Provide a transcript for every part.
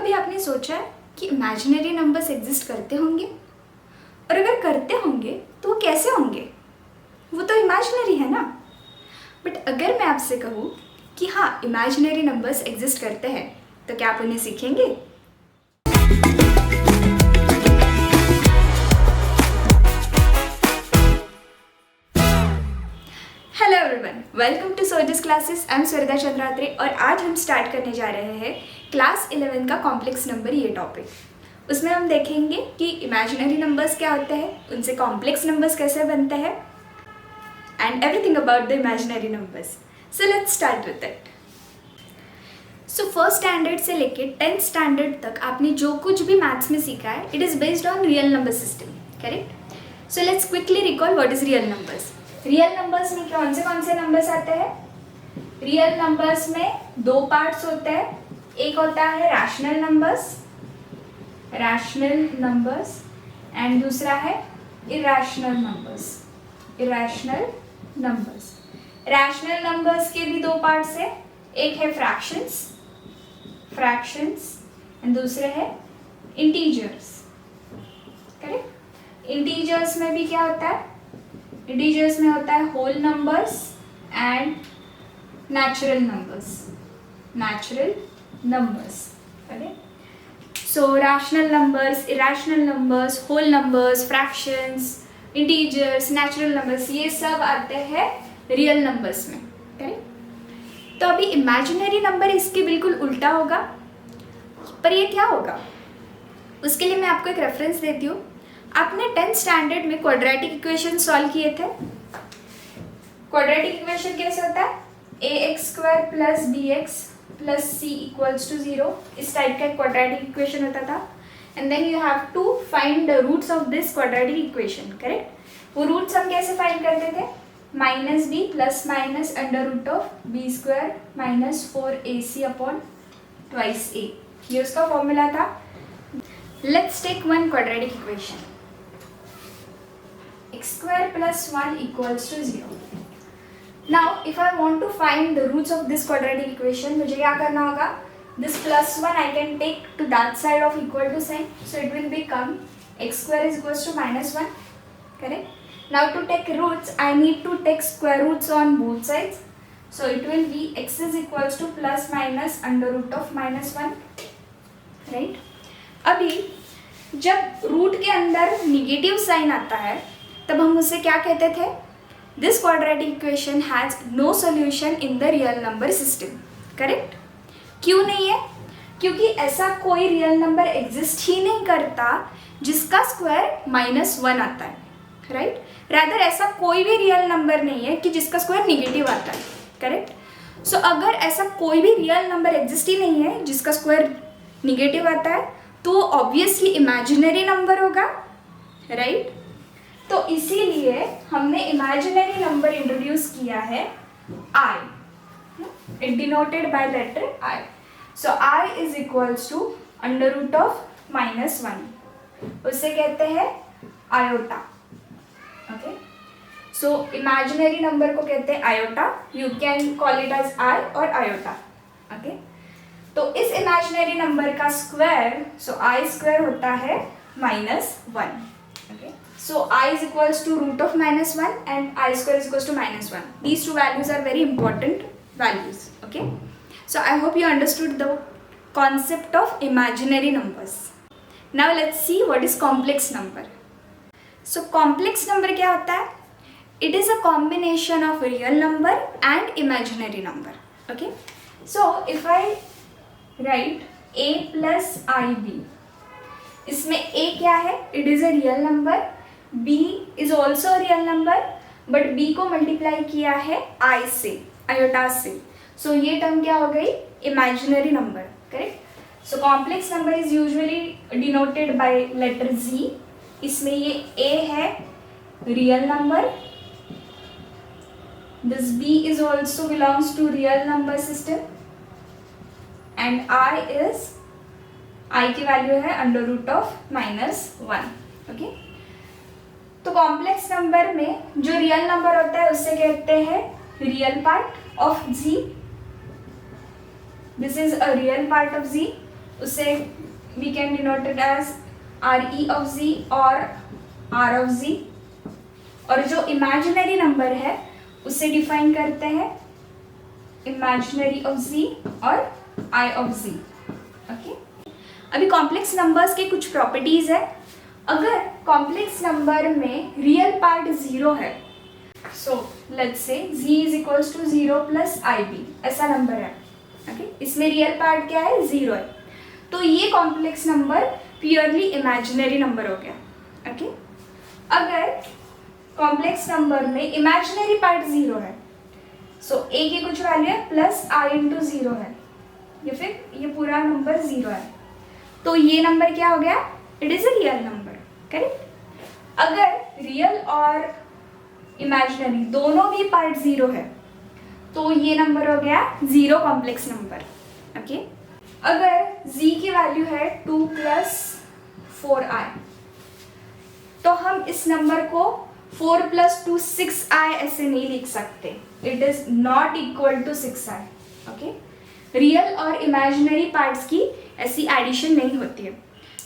कभी आपने सोचा है कि इमेजिनरी नंबर्स एग्जिस्ट करते होंगे? और अगर करते होंगे तो वो कैसे होंगे? वो तो इमेजिनरी है ना। बट अगर मैं आपसे कहूँ कि हाँ, इमेजिनरी नंबर्स एग्जिस्ट करते हैं, तो क्या आप उन्हें सीखेंगे? हेलो एवरीवन, वेलकम टू सोजिस classes. I am Swarda Chandratre और आज हम स्टार्ट करने जा रहे हैं क्लास 11 का कॉम्प्लेक्स नंबर ये टॉपिक। उसमें हम देखेंगे कि इमेजिनरी नंबर्स क्या होते हैं, उनसे कॉम्प्लेक्स नंबर्स कैसे बनते हैं and everything about the imaginary numbers. So let's start with it. So first standard से लेके 10th स्टैंडर्ड तक आपने जो कुछ भी मैथ्स में सीखा है, it is based on real number system, correct? So let's quickly recall what is real numbers. Real numbers में कौन से नंबर्स आते हैं? रियल नंबर्स में दो पार्ट्स होते हैं। एक होता है रैशनल नंबर्स एंड दूसरा है इरैशनल नंबर्स। रैशनल नंबर्स के भी दो पार्ट्स है, एक है फ्रैक्शंस एंड दूसरे है इंटीजर्स, करेक्ट? इंटीजर्स में भी क्या होता है? इंटीजर्स में होता है whole numbers and natural numbers, correct? So rational numbers, irrational numbers, whole numbers, fractions, integers, natural numbers, ये सब आते हैं रियल नंबर्स में, करेक्ट? तो अभी इमेजिनरी नंबर इसके बिल्कुल उल्टा होगा, पर ये क्या होगा उसके लिए मैं आपको एक रेफरेंस देती हूँ। आपने 10th स्टैंडर्ड में क्वाड्रेटिक इक्वेशन सॉल्व किए थे। क्वाड्रेटिक इक्वेशन कैसे होता है? ax² + bx + c = 0, इस टाइप का एक क्वाड्रेटिक इक्वेशन होता था। And then you have to find the roots of this quadratic equation, correct? वो रूट्स हम कैसे फाइंड करते थे? -b ± √b² - 4ac/2a, ये उसका फॉर्मूला था। Let's take one quadratic equation, x² + 1 = 0. Now, if I want to find the roots of this quadratic equation, मुझे क्या करना होगा? This +1 I can take to that side of equal to sign, so it will become x² = -1, correct? Now to take roots, I need to take square roots on both sides, so it will be x is equals to ±√(-1), right? अभी जब root के अंदर negative sign आता है तब हम उसे क्या कहते थे? This quadratic equation has no solution in the real number system, correct? क्यों नहीं है? क्योंकि ऐसा कोई रियल नंबर एग्जिस्ट ही नहीं करता जिसका स्क्वायर -1 आता है, राइट? रादर ऐसा कोई भी रियल नंबर नहीं है कि जिसका स्क्वायर निगेटिव आता है, करेक्ट? सो अगर ऐसा कोई भी रियल नंबर एग्जिस्ट ही नहीं है जिसका स्क्वायर निगेटिव आता है, तो ऑब्वियसली इमेजिनरी नंबर होगा, राइट? तो इसीलिए हमने इमेजिनरी नंबर इंट्रोड्यूस किया है I, it denoted by letter I. So I is equals to √(-1), उसे कहते हैं iota, okay? So imaginary number को कहते हैं iota, you can call it as I और आयोटा, ओके? तो इस इमेजिनरी नंबर का स्क्वायर, सो I² होता है -1, okay? So I is equals to √(-1) and I² is equals to -1. These two values are very important values, okay? So I hope you understood the concept of imaginary numbers. Now let's see what is complex number. So complex number क्या होता है? It is a combination of real number and imaginary number, okay? So if I write a plus ib, इसमें a क्या है? It is a real number. b is also a real number, but b को multiply किया है I से, iota से, सो ये term क्या हो गई? Imaginary number, correct? So complex number is usually denoted by letter z. इसमें ये a है real number, this b is also belongs to real number system and I की वैल्यू है √(-1), ओके? तो कॉम्प्लेक्स नंबर में जो रियल नंबर होता है उससे कहते हैं real part of z. This is a real part of z उसे we can denote it as RE of Z और R ऑफ Z, और जो इमेजिनरी नंबर है उसे डिफाइन करते हैं इमेजिनरी ऑफ Z और I ऑफ Z। ओके, अभी कॉम्प्लेक्स नंबर्स के कुछ प्रॉपर्टीज है। अगर कॉम्प्लेक्स नंबर में रियल पार्ट 0 है, so let's say Z is equals to 0 plus IB, ऐसा नंबर है। ओके, इसमें रियल पार्ट क्या है, 0 है, तो ये complex number purely imaginary number हो गया। ओके, अगर कॉम्प्लेक्स नंबर में इमेजिनरी पार्ट 0 है, सो A की कुछ वैल्यू है प्लस I इंटू 0 है, या फिर ये पूरा नंबर 0 है, तो ये नंबर क्या हो गया, it is a real number. Correct. अगर रियल और इमेजिनरी दोनों भी पार्ट 0 है, तो ये नंबर हो गया 0 कॉम्प्लेक्स नंबर। ओके, अगर Z की वैल्यू है 2 प्लस 4I, तो हम इस नंबर को 4 प्लस 2 6I ऐसे नहीं लिख सकते, it is not equal to 6I। Okay, real और इमेजिनरी पार्ट्स की ऐसी एडिशन नहीं होती है।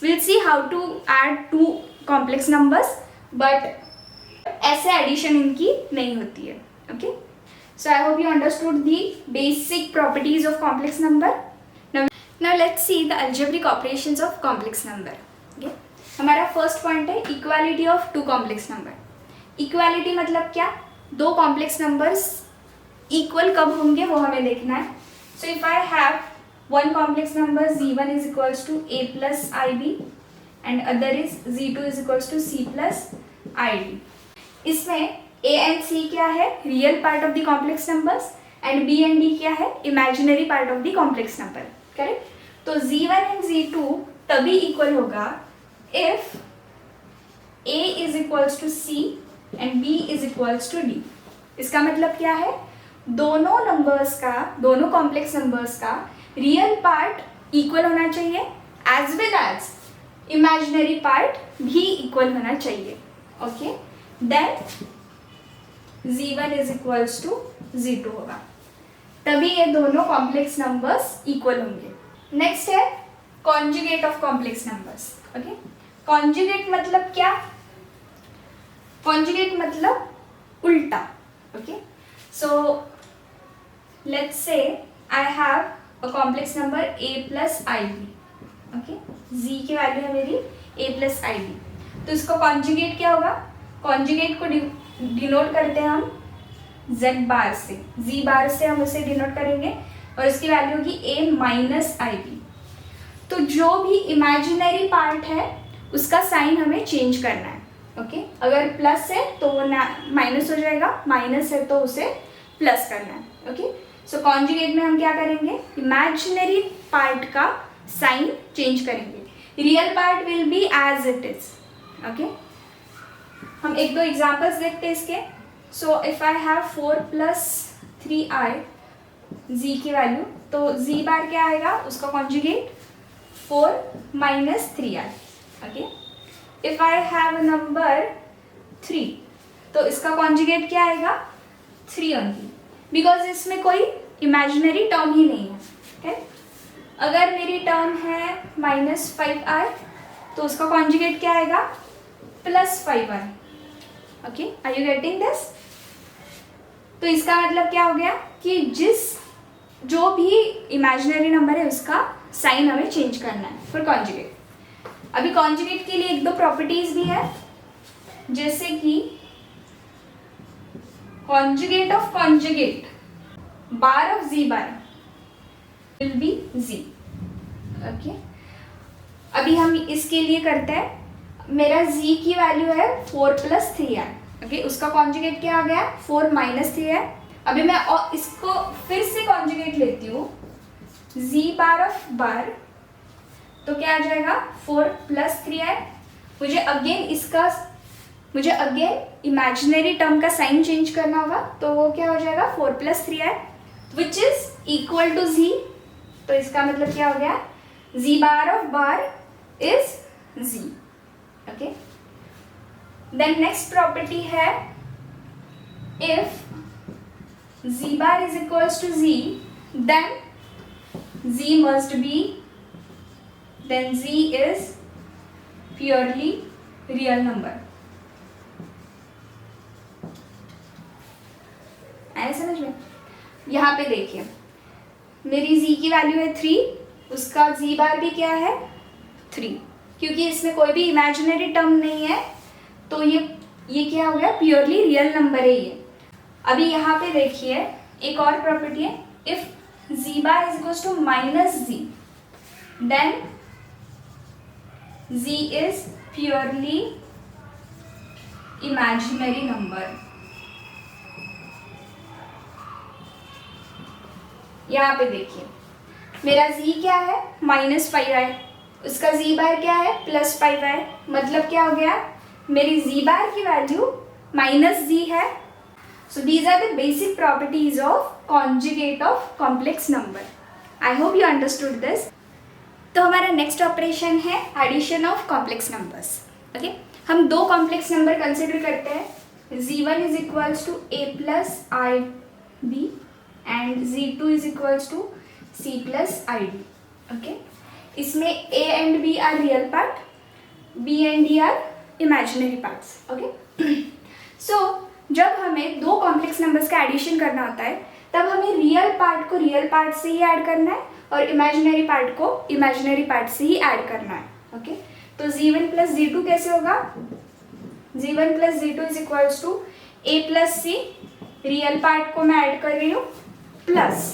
Will see how to add two complex numbers, but ऐसे एडिशन इनकी नहीं होती है। Okay, so I hope you understood the basic properties of complex number. Now let's see the algebraic operations of complex number. Okay, हमारा first point है equality of two complex number. Equality मतलब क्या, दो complex numbers equal कब होंगे वो हमें देखना है। सो if I have one complex number Z1 is equals to A plus IB and other is Z2 is equals to C plus ID. इसमें A and C क्या है, real part of the complex numbers, and B and D क्या है, imaginary part of the complex number. Correct. तो Z1 and Z2 तभी equal होगा if A is equals to C and B is equals to D। इसका मतलब क्या है, दोनों नंबर्स का, दोनों कॉम्प्लेक्स नंबर्स का रियल पार्ट इक्वल होना चाहिए as well as imaginary part भी इक्वल होना चाहिए। Okay, then Z1 is equals to Z2 होगा, तभी ये दोनों कॉम्प्लेक्स नंबर्स इक्वल होंगे। नेक्स्ट है conjugate of complex numbers. Okay, conjugate मतलब क्या, कॉन्जुगेट मतलब उल्टा। Okay, so let's say I have a complex number A plus IB। Okay, Z की वैल्यू है मेरी A प्लस IB, तो इसका कॉन्जुगेट क्या होगा, कॉन्जुगेट को डिनोट करते हैं हम Z बार से, Z बार से हम उसे डिनोट करेंगे और इसकी वैल्यू होगी A माइनस IB। तो जो भी इमेजिनरी पार्ट है उसका साइन हमें चेंज करना है। ओके, अगर प्लस है तो वो माइनस हो जाएगा, माइनस है तो उसे प्लस करना है। ओके, सो कॉन्जुगेट में हम क्या करेंगे, इमेजिनरी पार्ट का साइन चेंज करेंगे, real part will be as it is. Okay, हम एक दो एग्जांपल्स देखते हैं इसके। So if I have 4 plus 3I Z की वैल्यू, तो Z बार क्या आएगा, उसका conjugate 4 minus 3I। Okay, if I have number 3, तो इसका कॉन्जुगेट क्या आएगा, 3 ओनली, बिकॉज इसमें कोई इमेजिनरी टर्म ही नहीं है। okay? अगर मेरी टर्म है -5I, तो उसका कॉन्जुगेट क्या आएगा, +5I। Okay, are you getting this? तो इसका मतलब क्या हो गया कि जो भी इमेजिनरी नंबर है उसका साइन हमें चेंज करना है फॉर कॉन्जुगेट। अभी कॉन्जुगेट के लिए एक दो प्रॉपर्टीज भी है, जैसे कि conjugate of conjugate bar of Z bar will be Z। Okay, अभी हम इसके लिए करते हैं, मेरा Z की वैल्यू है 4 प्लस 3I। ओके, उसका कॉन्जुगेट क्या आ गया, 4 माइनस 3I। अभी मैं और इसको फिर से कॉन्जुगेट लेती हूँ, Z बार ऑफ बार, तो क्या आ जाएगा 4 प्लस 3I। मुझे अगेन इमेजिनरी टर्म का साइन चेंज करना होगा, तो वो क्या हो जाएगा 4 plus 3I which is equal to Z। तो इसका मतलब क्या हो गया, Z bar of bar is Z। Okay, then next property है, if Z bar is equals to Z, then Z must be then z is purely real number. आया समझ में? यहाँ पे देखिए मेरी z की वैल्यू है 3, उसका z बार भी क्या है 3, क्योंकि इसमें कोई भी इमेजिनरी टर्म नहीं है तो ये क्या हो गया, प्योरली रियल नंबर है ये। अभी यहाँ पे देखिए एक और प्रॉपर्टी है, if z bar is equals to minus z then z is purely imaginary number. यहाँ पे देखिए मेरा z क्या है -5 है, उसका z बार क्या है +5 है, मतलब क्या हो गया, मेरी z बार की वैल्यू -z है। So these are the basic properties of conjugate of complex number. I hope you understood this. तो हमारा नेक्स्ट ऑपरेशन है addition of complex numbers. Okay, हम दो कॉम्प्लेक्स नंबर कंसिडर करते हैं, z1 is equals to a plus i b and z2 is equals to c plus i d. Okay, इसमें a and b are real part, b and d are imaginary parts. Okay, सो जब हमें दो complex numbers का addition करना होता है तब हमें रियल पार्ट को रियल पार्ट से ही ऐड करना है और इमेजिनरी पार्ट को इमेजिनरी पार्ट से ही ऐड करना है। ओके, तो z1 प्लस z2 कैसे होगा, z1 plus z2 is equals to a plus c, real part को मैं ऐड कर रही हूँ, प्लस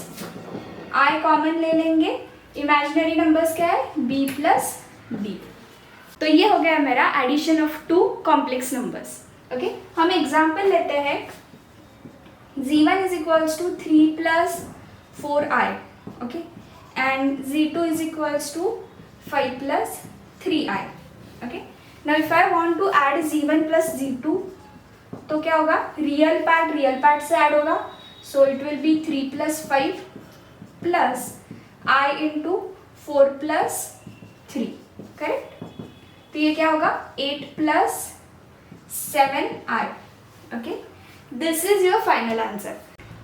i कॉमन ले लेंगे, इमेजिनरी नंबर्स क्या है b प्लस d। तो ये हो गया मेरा addition of two complex numbers. Okay, हम एग्जांपल लेते हैं, z1 is equals to 3 plus 4i, okay, and z2 is equals to 5 plus 3i। Okay, now if I want to add z1 plus z2 तो क्या होगा, real part से add होगा, so it will be 3 plus 5 plus i into 4 plus 3, correct. तो ये क्या होगा 8 plus 7i। Okay, this is your final answer.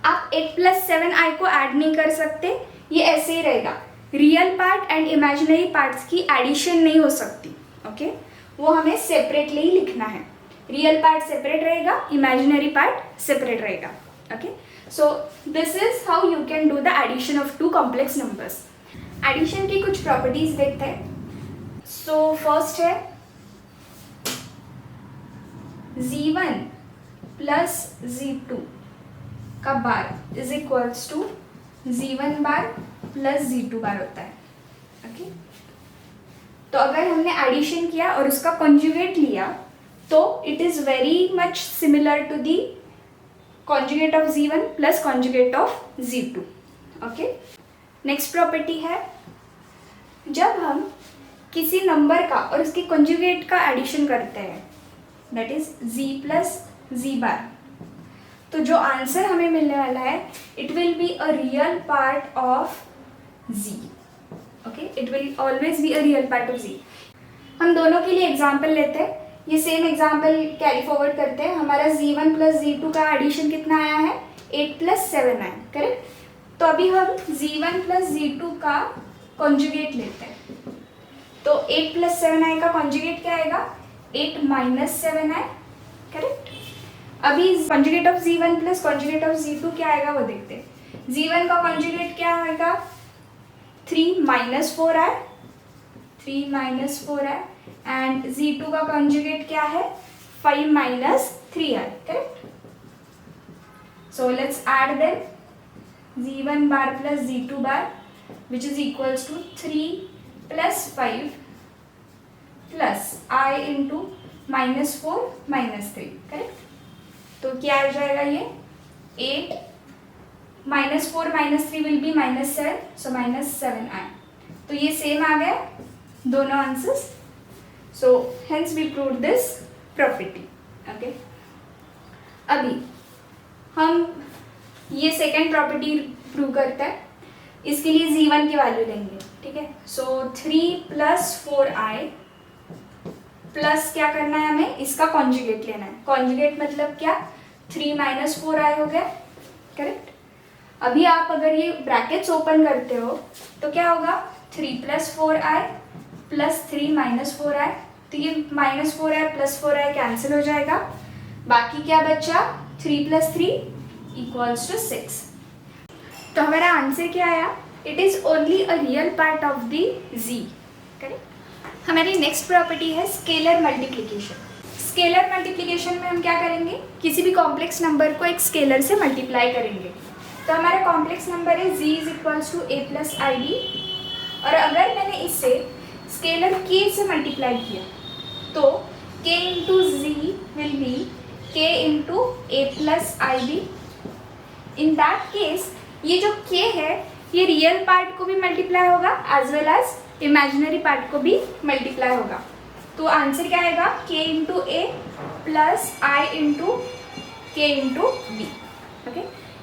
आप 8 प्लस 7i को ऐड नहीं कर सकते, ये ऐसे ही रहेगा, real part and imaginary parts की एडिशन नहीं हो सकती। ओके, वो हमें सेपरेटली ही लिखना है, रियल पार्ट सेपरेट रहेगा, इमेजिनरी पार्ट सेपरेट रहेगा। Okay, so this is how you can do the addition of two complex numbers. Addition की कुछ प्रॉपर्टीज देखते हैं। सो फर्स्ट है z1 प्लस z2 का bar is equals to z1 bar plus z2 bar होता है। Okay, तो अगर हमने एडिशन किया और उसका कॉन्जुगेट लिया तो it is very much similar to the conjugate of z1 plus conjugate of z2। Okay, next property है, जब हम किसी नंबर का और उसके कॉन्जुगेट का एडिशन करते हैं, that is z plus z बार, तो जो आंसर हमें मिलने वाला है it will be a real part of z। Okay, it will always be a real part of z। हम दोनों के लिए एग्जाम्पल लेते हैं, ये सेम एग्जाम्पल कैरी फॉरवर्ड करते हैं। हमारा z1 प्लस z2 का एडिशन कितना आया है 8 प्लस 7 आया, करेक्ट। तो अभी हम z1 प्लस z2 का कॉन्जुगेट लेते हैं, तो 8 प्लस 7i का कॉन्जुगेट क्या आएगा 8 माइनस 7i, करेक्ट। अभी conjugate of z1 plus conjugate of z2 क्या आएगा वो देखते हैं। z1 का कॉन्जुगेट क्या आएगा 3 minus 4i, 3 minus 4i, and z2 का कॉन्जुगेट क्या है 5 minus 3i, correct. So let's add them, z1 bar plus z2 bar which is equals to 3 plus 5 plus i into -4 -3, correct. तो क्या आ जाएगा ये 8 -4 -3 विल बी -7, सो -7i। तो ये सेम आ गया दोनों answers, so hence we prove this property. Okay, अभी हम ये सेकेंड प्रॉपर्टी प्रूव करते हैं, इसके लिए z1 की वैल्यू लेंगे, ठीक है। सो 3 प्लस 4i प्लस क्या करना है हमें, इसका कॉन्जुगेट लेना है। कॉन्जुगेट मतलब क्या 3 माइनस 4i हो गया, करेक्ट। अभी आप अगर ये ब्रैकेट्स ओपन करते हो तो क्या होगा 3 plus 4i plus 3 minus 4i, तो ये minus 4i plus 4i cancel हो जाएगा, बाकी क्या बचा 3 प्लस 3 इक्वल्स टू 6। तो हमारा आंसर क्या आया, it is only a real part of the z, correct. हमारी नेक्स्ट प्रॉपर्टी है स्केलर मल्टीप्लिकेशन। स्केलर मल्टीप्लिकेशन में हम क्या करेंगे, किसी भी कॉम्प्लेक्स नंबर को एक स्केलर से मल्टीप्लाई करेंगे। तो हमारा कॉम्प्लेक्स नंबर है z is equals to a plus i b, और अगर मैंने इसे स्केलर k से मल्टीप्लाई किया तो k into z will be k into a plus i b. In that case ये जो k है ये रियल पार्ट को भी मल्टीप्लाई होगा as well as imaginary part को भी मल्टीप्लाई होगा। तो आंसर क्या आएगा, k into a plus i into k into b. Okay,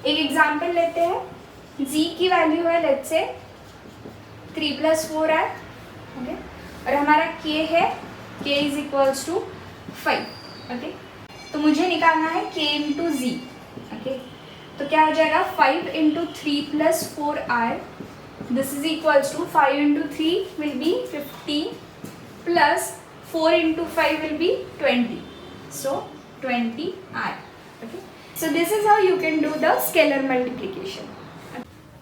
एक एग्जाम्पल लेते हैं, z की वैल्यू है let's say 3 plus 4i, okay, और हमारा k है k is equals to 5। Okay, तो मुझे निकालना है k इंटू z। ओके, तो क्या हो जाएगा 5 into 3 plus 4i, this is equals to 5 into 3 will be 15 plus 4 into 5 will be 20, so 20i. Okay, so this is how you can do the scalar multiplication.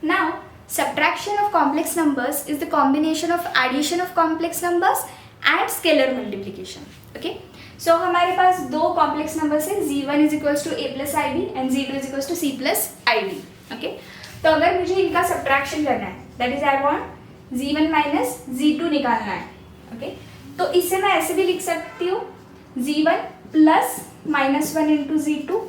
Now subtraction of complex numbers is the combination of addition of complex numbers and scalar multiplication. Okay, so हमारे पास दो complex numbers है, z1 is equals to a plus ib and z2 is equals to c plus id. Okay, तो अगर मुझे इनका subtraction करना है, that is I want z1 minus z2 निकालना है। okay, तो इससे मैं ऐसे भी लिख सकती हूँ z1 plus minus 1 into z2,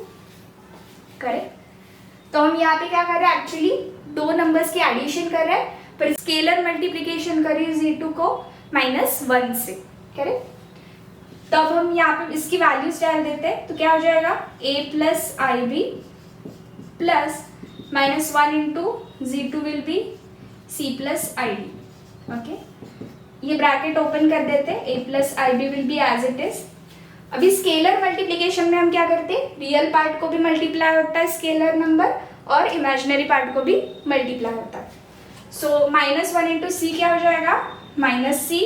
correct. तो हम यहाँ पे क्या कर रहे हैं, एक्चुअली दो नंबर्स की एडिशन कर रहे हैं, पर स्केलर मल्टीप्लिकेशन कर रही है z2 को -1 से, करेक्ट। तब हम यहाँ पे इसकी वैल्यूज डाल देते हैं, तो क्या हो जाएगा a plus i b plus -1 into z2 will be c plus i d. Okay, ये ब्रैकेट ओपन कर देते हैं, a plus i b will be as it is. अभी स्केलर मल्टीप्लिकेशन में हम क्या करते हैं, रियल पार्ट को भी मल्टीप्लाई होता है स्केलर नंबर और इमेजिनरी पार्ट को भी मल्टीप्लाई होता है। सो -1 इंटू सी क्या हो जाएगा minus C,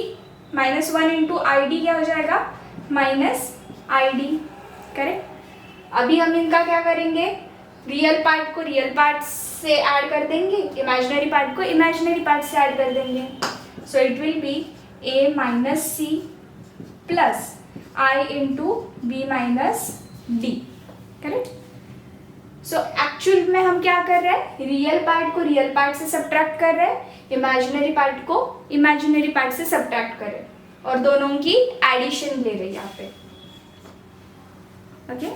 -1 into I D क्या हो जाएगा माइनस आई डी, करेक्ट। अभी हम इनका क्या करेंगे, रियल पार्ट को रियल पार्ट से ऐड कर देंगे, इमेजिनरी पार्ट को इमेजिनरी पार्ट से ऐड कर देंगे। So it will be a minus c plus I into b minus d, correct? So actual में हम क्या कर रहे हैं, रियल पार्ट को रियल पार्ट से सब्ट्रैक्ट कर रहे हैं, इमेजिनरी पार्ट को इमेजिनरी पार्ट से सब्ट्रैक्ट कर रहे हैं, और दोनों की एडिशन ले रहे हैं यहाँ पे। Okay?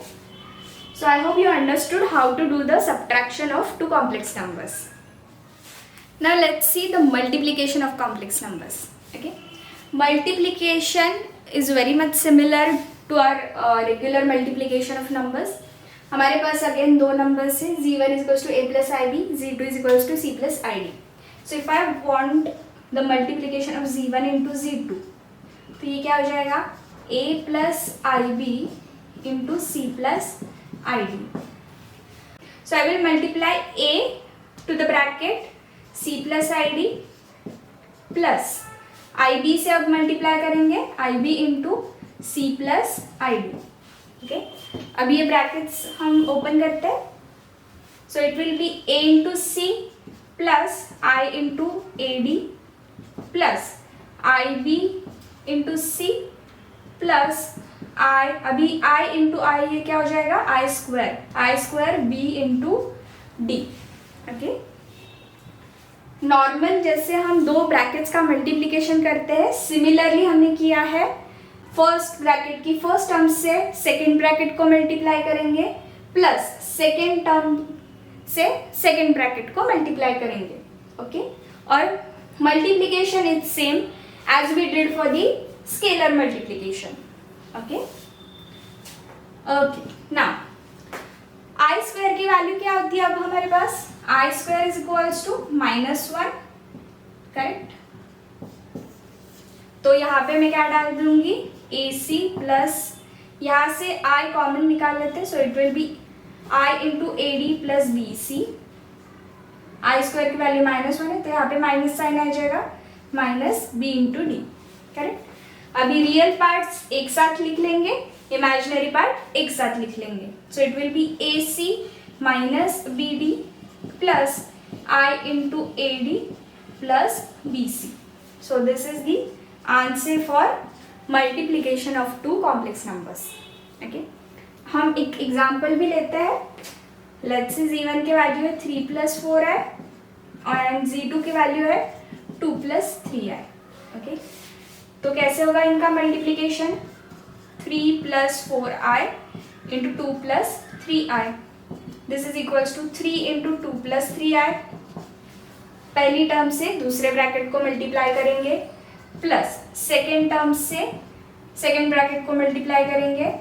So I hope you understood how to do the subtraction of two complex numbers. Now let's see the multiplication of complex numbers. Okay, multiplication is very much similar to our regular multiplication of numbers. हमारे पास again दो numbers हैं, z1 is equals to a plus ib, z2 is equals to c plus id. So if I want the multiplication of z1 into z2, तो ये क्या हो जाएगा a plus ib into c plus id. So I will multiply a to the bracket c plus i d plus i b से अब multiply करेंगे i b into c plus i d. Okay, अब ये brackets हम open करते हैं, so it will be a into c plus i into a d plus i b into c plus i, अभी i into i ये क्या हो जाएगा i square b into d. Okay, normal जैसे हम दो ब्रैकेट्स का मल्टीप्लिकेशन करते हैं, सिमिलरली हमने किया है, फर्स्ट ब्रैकेट की फर्स्ट टर्म से सेकेंड ब्रैकेट को मल्टीप्लाई करेंगे प्लस सेकेंड टर्म से सेकेंड ब्रैकेट को मल्टीप्लाई करेंगे। ओके, और multiplication is same as we did for the scalar multiplication. Okay okay, now i square की वैल्यू क्या होती है अब हमारे पास, i square is equals to -1, correct. तो यहाँ पे मैं क्या डाल दूंगी ए सी प्लस, यहाँ से आई कॉमन निकाल लेते हैं, so it will be i into a d plus b c. I square की वैल्यू -1 है, तो यहाँ पे माइनस साइन आ जाएगा minus b into d, correct. अभी रियल पार्ट्स एक साथ लिख लेंगे, इमेजिनरी पार्ट एक साथ लिख लेंगे। So it will be AC minus BD plus I into AD plus BC। So this is the answer for multiplication of two complex numbers. Okay, हम एक एग्जाम्पल भी लेते हैं। लेट्स से Z1 की वैल्यू है 3 प्लस 4i और Z2 की value है 2 प्लस 3i। ओके, तो कैसे होगा इनका multiplication? 3 plus 4i into 2 plus 3i, this is equals to 3 into 2 plus 3i। पहली टर्म से दूसरे ब्रैकेट को मल्टीप्लाई करेंगे प्लस सेकेंड टर्म से सेकेंड ब्रैकेट को मल्टीप्लाई करेंगे।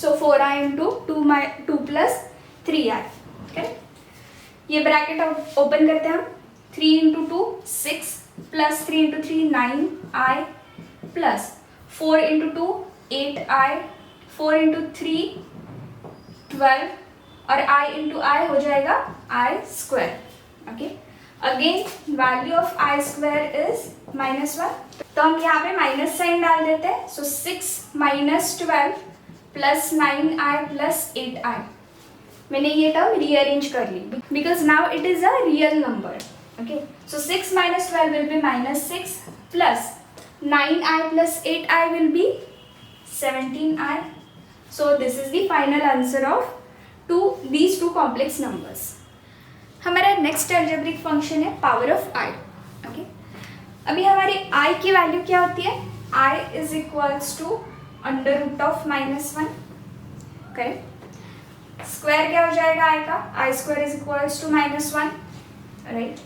So 4i into 2 plus 3i। ये ब्रैकेट ओपन करते हैं हम। 3 into 2 6 plus 3 into 3 9i plus 4 into 2 8i, 4 into 3 12 और i इंटू i हो जाएगा i square. Okay, again value of i square is -1, तो हम यहाँ पे माइनस साइन डाल देते हैं। So 6 minus 12 plus 9i plus 8i। मैंने ये टर्म रीअरेंज कर ली because now it is a real number. Okay, so 6 minus 12 will be -6 plus 9i plus 8i will be 17i। So this is the final answer of these two complex numbers। हमारा next algebraic function है power of i। Okay, अभी हमारी i की value क्या होती है? i is equals to under root of -1। Correct, square क्या हो जाएगा i का? i square is equals to -1, right.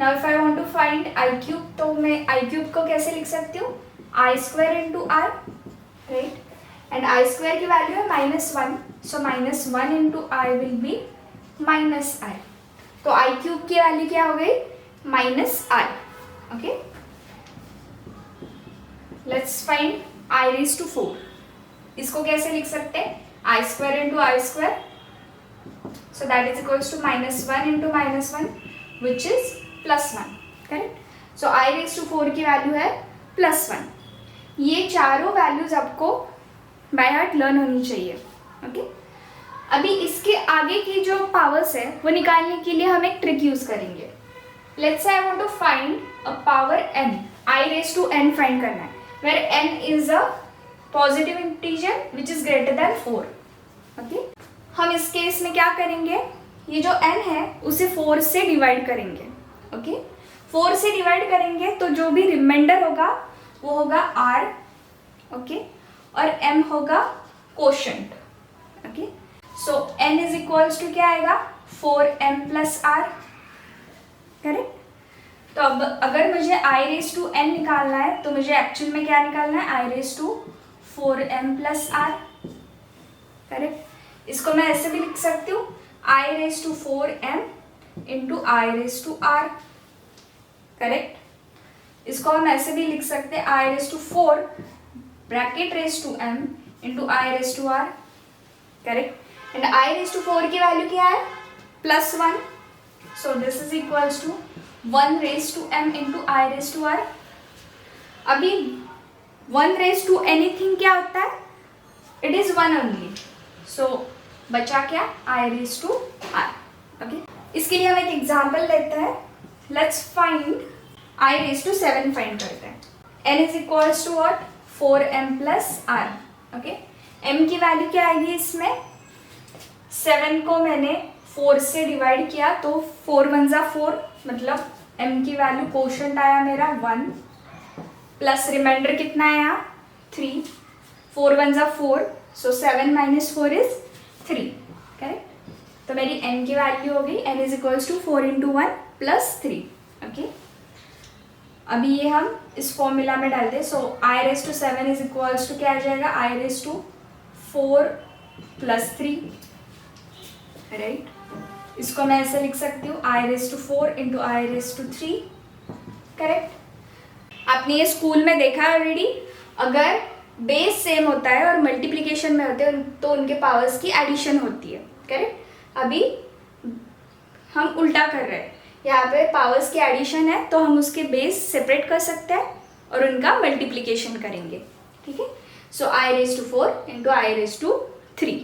Now if I want to find i cube, तो मैं i क्यूब को कैसे लिख सकती हूँ? i square into i, right, and i square की वैल्यू है -1, so -1 into i will be -i। तो i क्यूब की वैल्यू क्या हो गई? -i। Okay, let's find i raise to 4। इसको कैसे लिख सकते हैं? i square into i square, so that is equals to -1 into -1 which is +1। Correct, so i raise to 4 की वैल्यू है +1। ये चारों वैल्यूज आपको बाय हार्ट लर्न होनी चाहिए। ओके, अभी इसके आगे की जो पावर्स है वो निकालने के लिए हम एक ट्रिक यूज करेंगे। Let's say I want to find a power n, i raise to n find करना है, where n is a positive integer which is greater than 4। Okay, हम इस केस में क्या करेंगे? ये जो n है उसे 4 से डिवाइड करेंगे। ओके, 4 से डिवाइड करेंगे तो जो भी रिमाइंडर होगा वो होगा r। ओके, और m होगा quotient. Okay, so n is equals to क्या आएगा? 4m plus r। करेक्ट, तो अब अगर मुझे i रेज टू n निकालना है तो मुझे एक्चुअल में क्या निकालना है? i raise to 4m plus r। Correct, इसको मैं ऐसे भी लिख सकती हूँ i raise to 4m into i raise to r। Correct, इसको हम ऐसे भी लिख सकते हैं i raise to 4 bracket raise to m into i raise to r। Correct, and i raise to 4 की वैल्यू क्या है? +1, so this is equals to 1 raise to m into i raise to r। अभी 1 raise to anything क्या होता है? It is 1 only, सो बचा क्या? i raise to r। Okay, इसके लिए हम एक एग्जाम्पल लेते हैं। Let's find i raise to 7 find करते हैं। n is equals to what? 4m plus r। Okay, m की वैल्यू क्या आएगी इसमें? 7 को मैंने 4 से डिवाइड किया तो 4 1 जा 4, मतलब m की वैल्यू कोशेंट आया मेरा 1 प्लस रिमाइंडर कितना आया? 3, 4 1 जा 4, सो 7 माइनस 4 इज 3। करेक्ट, तो मेरी n की वैल्यू हो गई n is equals to 4 into 1 plus 3। Okay, अभी ये हम इस फॉर्मूला में डाल दें। So i raise to 7 is equals to क्या आ जाएगा? i raise to 4 plus 3। Right, इसको मैं ऐसे लिख सकती हूँ i raise to 4 into i raise to 3। Correct, आपने ये स्कूल में देखा है ऑलरेडी। अगर बेस सेम होता है और मल्टीप्लिकेशन में होते हैं तो उनके पावर्स की एडिशन होती है। करेक्ट, अभी हम उल्टा कर रहे हैं, यहाँ पे पावर्स की एडिशन है तो हम उसके बेस सेपरेट कर सकते हैं और उनका मल्टीप्लिकेशन करेंगे, ठीक है। So i raise to 4 into i raise to 3।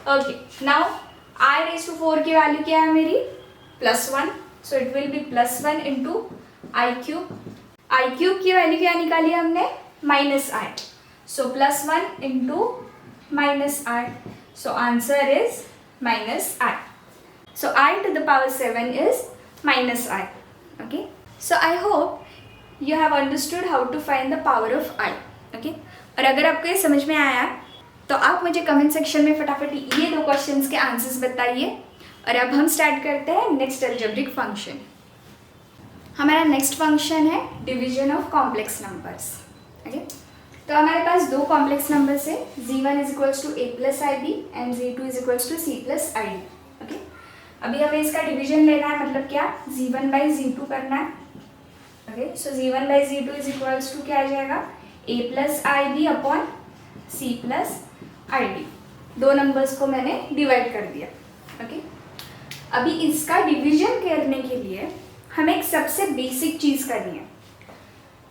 Okay, now i raise to 4 की वैल्यू क्या है मेरी? +1, so it will be +1 into i cube. I cube की वैल्यू क्या निकाली हमने? -i, so +1 into -i, so answer is -i. So I to the power 7 is -i. Okay. So I hope you have understood how to find the power of I. Okay. और अगर आपको ये समझ में आया तो आप मुझे कमेंट सेक्शन में फटाफट ये 2 क्वेश्चंस के आंसर्स बताइए। और अब हम स्टार्ट करते हैं नेक्स्ट अलजेब्रिक फंक्शन। हमारा नेक्स्ट फंक्शन है division of complex numbers. Okay, तो हमारे पास 2 कॉम्प्लेक्स नंबर्स है, z1 = a + ib and z2 = c + id। Okay, अभी हमें इसका डिवीजन लेना है, मतलब क्या? z1/z2 करना है। ओके, सो z1/z2 = क्या आ जाएगा? a + ib upon c + id। 2 numbers को मैंने डिवाइड कर दिया। ओके, अभी इसका डिवीजन करने के लिए हमें एक सबसे बेसिक चीज़ करनी है।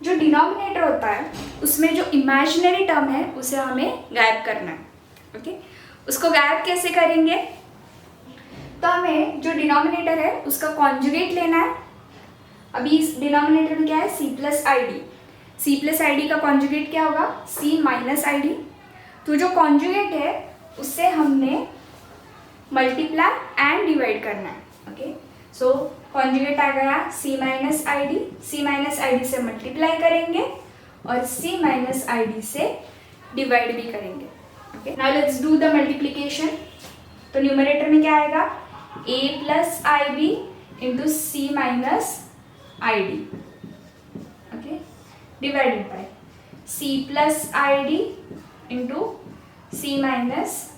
जो डिनोमिनेटर होता है उसमें जो इमेजिनरी टर्म है उसे हमें गायब करना है। ओके, उसको गायब कैसे करेंगे? तो हमें जो डिनोमिनेटर है उसका कॉन्जुगेट लेना है। अभी इस डिनोमिनेटर में क्या है? c + id। c + id का कॉन्जुगेट क्या होगा? c - id। तो जो कॉन्जुगेट है उससे हमने मल्टीप्लाई एंड डिवाइड करना है। ओके, सो कॉन्जुगेट आ गया c - id, c - id से मल्टीप्लाई करेंगे और c - id से डिवाइड भी करेंगे। Okay, now let's do the multiplication. तो न्यूमरेटर में क्या आएगा? a + ib into c - id। Okay, divided by c + id into c -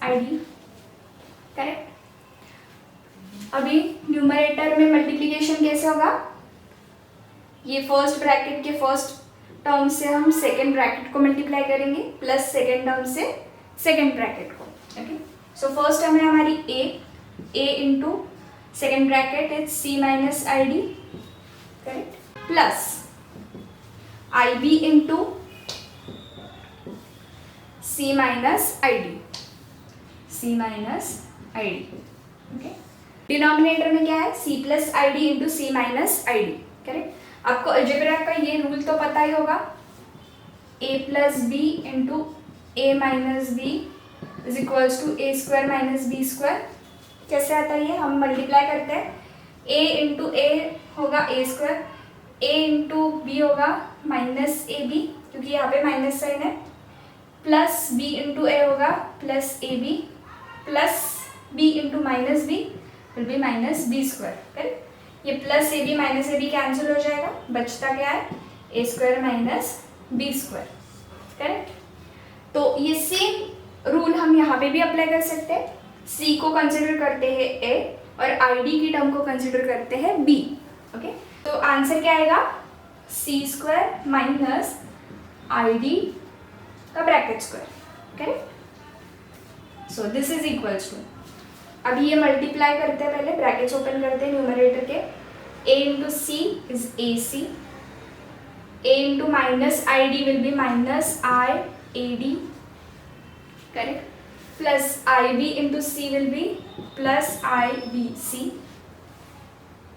id। Correct. अभी न्यूमरेटर में मल्टीप्लिकेशन कैसे होगा? ये फर्स्ट ब्रैकेट के फर्स्ट टर्म से हम सेकेंड ब्रैकेट को मल्टीप्लाई करेंगे प्लस सेकेंड टर्म से सेकेंड ब्रैकेट को। ओके, सो फर्स्ट टर्म है हमारी a into second bracket is c - id, correct, plus ib into c - id, okay. Denominator में क्या है? c + id into c - id, correct. आपको algebra का ये रूल तो पता ही होगा, a + b into a - b is equals to a² - b²। कैसे आता है ये? हम मल्टीप्लाई करते हैं, a इंटू a होगा a², a इंटू b होगा -ab क्योंकि यहाँ पे माइनस साइन है, प्लस b इंटू a होगा +ab, plus b into -b will be -b², correct. ये +ab -ab कैंसिल हो जाएगा, बचता क्या है? a² - b², correct. तो ये सेम रूल हम यहाँ पे भी अप्लाई कर सकते हैं। c को कंसिडर करते हैं a और id की टर्म को कंसिडर करते हैं b। ओके, तो आंसर क्या आएगा? c² - id का bracket square, correct. So this is equals to, अभी ये मल्टीप्लाई करते हैं, पहले ब्रैकेट्स ओपन करते हैं न्यूमरेटर के, a into c is ac, a into -id will be -iad, correct, plus ib into c will be +ibc,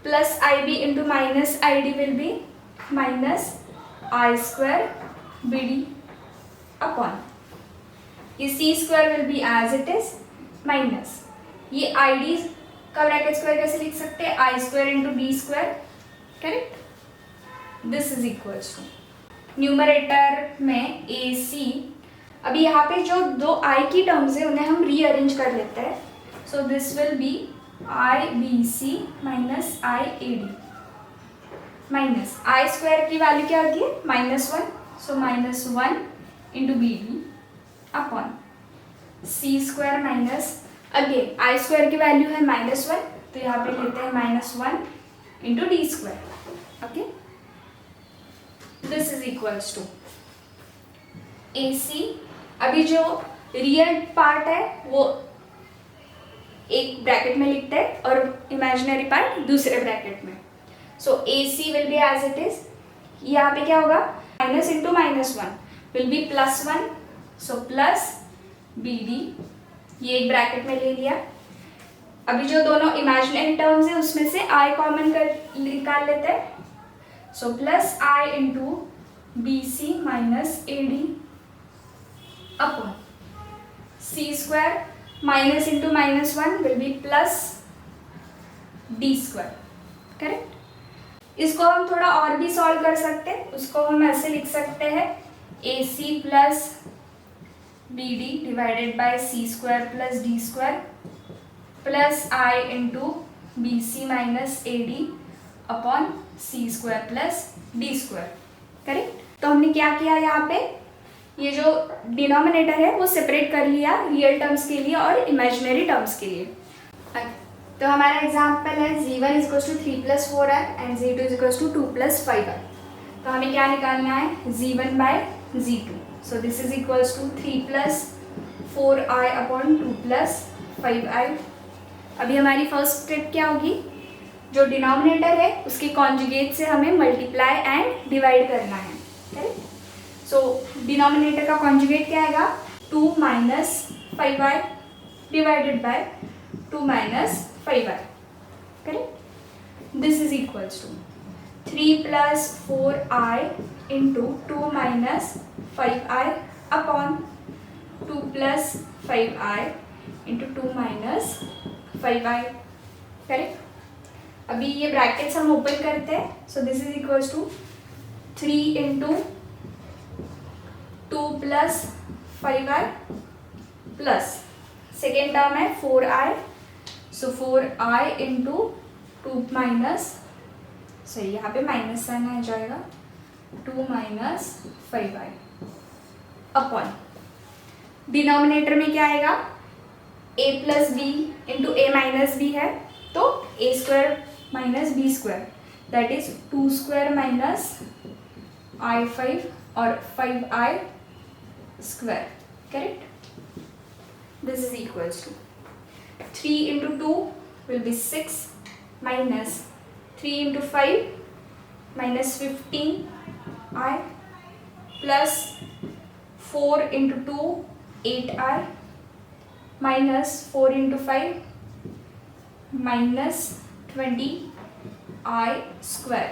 plus ib into -id will be -i²bd upon ये c² will be as it is minus ये id का bracket square कैसे लिख सकते हैं? i² into b², correct. This is equals to numerator में ac। अभी यहाँ पे जो 2 i की टर्म्स है उन्हें हम रीअरेंज कर लेते हैं। So this will be ibc - iad minus i² की वैल्यू क्या होती है? -1, so -1 into bd upon c² minus again i² की वैल्यू है -1, तो यहाँ पे लेते हैं -1 into d²। Okay, this is equals to ac। अभी जो रियल पार्ट है वो एक ब्रैकेट में लिखते हैं और इमेजिनरी पार्ट दूसरे ब्रैकेट में। So ac will be as it is, यहाँ पे क्या होगा? Minus into -1 will be +1, so plus BD, ये एक ब्रैकेट में ले लिया। अभी जो दोनों इमेजिनरी टर्म्स है उसमें से I कॉमन कर निकाल लेते हैं, so plus I into BC minus AD upon C² minus into -1 will B plus D², correct. इसको हम थोड़ा और भी सॉल्व कर सकते हैं, उसको हम ऐसे लिख सकते हैं AC plus BD divided by C² plus D² plus I into BC minus AD upon C² plus D², correct. तो हमने क्या किया यहाँ पे, ये जो डिनोमिनेटर है वो सेपरेट कर लिया रियल टर्म्स के लिए और इमेजिनरी टर्म्स के लिए। तो हमारा एग्जाम्पल है Z1 equals to 3 + 4i and Z2 equals to 2 + 5i। तो हमें क्या निकालना है, Z1 by Z2, so this is equals to 3 + 4i upon 2 + 5i। अभी हमारी फर्स्ट स्टेप क्या होगी, जो डिनोमिनेटर है उसके कॉन्जुगेट से हमें मल्टीप्लाई एंड डिवाइड करना है, करेक्ट। सो डिनोमिनेटर का कॉन्जुगेट क्या आएगा, 2 - 5i divided by 2 - 5i, correct. This is equals to 3 + 4i into 2 - 5i upon 2 + 5i into 2 - 5i, correct. अभी ये ब्रैकेट्स हम ओपन करते हैं, so this is equals to 3 into 2 + 5i plus second term है 4i, सो 4i into 2 minus, सही यहाँ पे minus sign आ जाएगा, 2 - 5i अपॉन डिनोमिनेटर में क्या आएगा, a + b into a - b है, तो a² - b² that is 2² - i5 और 5i², correct. This is equals to 3 into 2 will be 6 minus 3 into 5 minus 15i plus 4 into 2 8i minus 4 into 5 minus 20i²,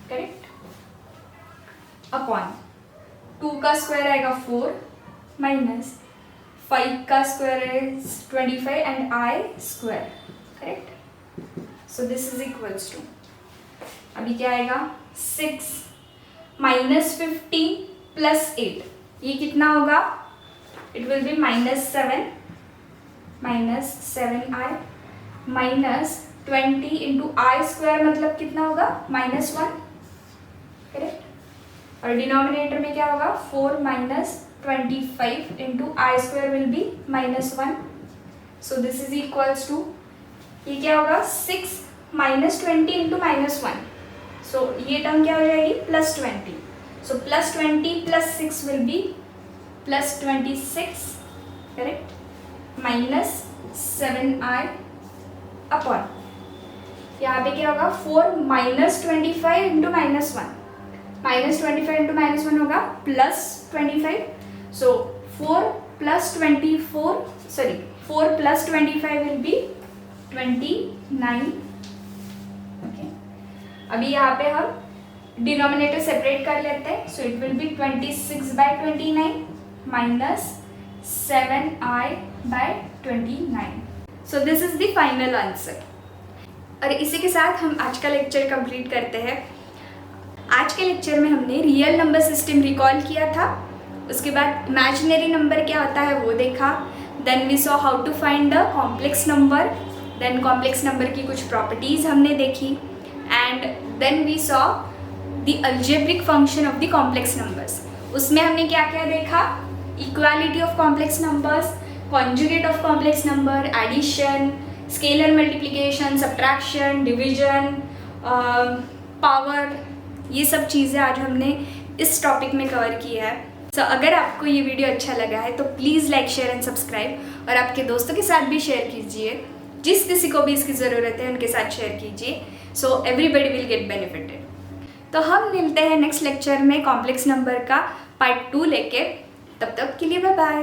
correct, upon 2 का square आएगा 4 minus 5 का square is 25 and i², correct. So this is equals to, अभी क्या आएगा, 6 minus 15 plus 8, ये कितना होगा, it will B -7 minus 7i minus 20 into i² मतलब कितना होगा, -1, करेक्ट। और डिनोमिनेटर में क्या होगा, 4 minus 25 into i² will be -1, so this is equals to, ये क्या होगा, 6 माइनस 20 इंटू -1, सो ये टर्म क्या हो जाएगी, +20, सो +20 plus 6 will be +26, correct, minus 7i upon, यहाँ पे क्या होगा, 4 माइनस 25 इंटू -1, माइनस 25 इंटू -1 होगा +25, सो 4 + 25 विल बी 29, ओके। अभी यहाँ पे हम डिनोमिनेटर सेपरेट कर लेते हैं, so it will B 26/29 minus 7i/29, so this is the final answer. और इसी के साथ हम आज का लेक्चर कंप्लीट करते हैं। आज के लेक्चर में हमने रियल नंबर सिस्टम रिकॉल किया था, उसके बाद इमेजिनरी नंबर क्या होता है वो देखा, then we saw how to find the complex number, then complex number की कुछ प्रॉपर्टीज़ हमने देखी, and then we saw the algebraic function of the complex numbers. उसमें हमने क्या क्या देखा, equality of complex numbers, conjugate of complex number, addition, scalar multiplication, subtraction, division, power, ये सब चीज़ें आज हमने इस टॉपिक में कवर किया है। सो अगर आपको ये वीडियो अच्छा लगा है तो please like, share and subscribe, और आपके दोस्तों के साथ भी शेयर कीजिए, जिस किसी को भी इसकी ज़रूरत है उनके साथ शेयर कीजिए, so everybody will get benefited. तो हम मिलते हैं नेक्स्ट लेक्चर में कॉम्प्लेक्स नंबर का पार्ट 2 लेके। तब तक के लिए बाय बाय।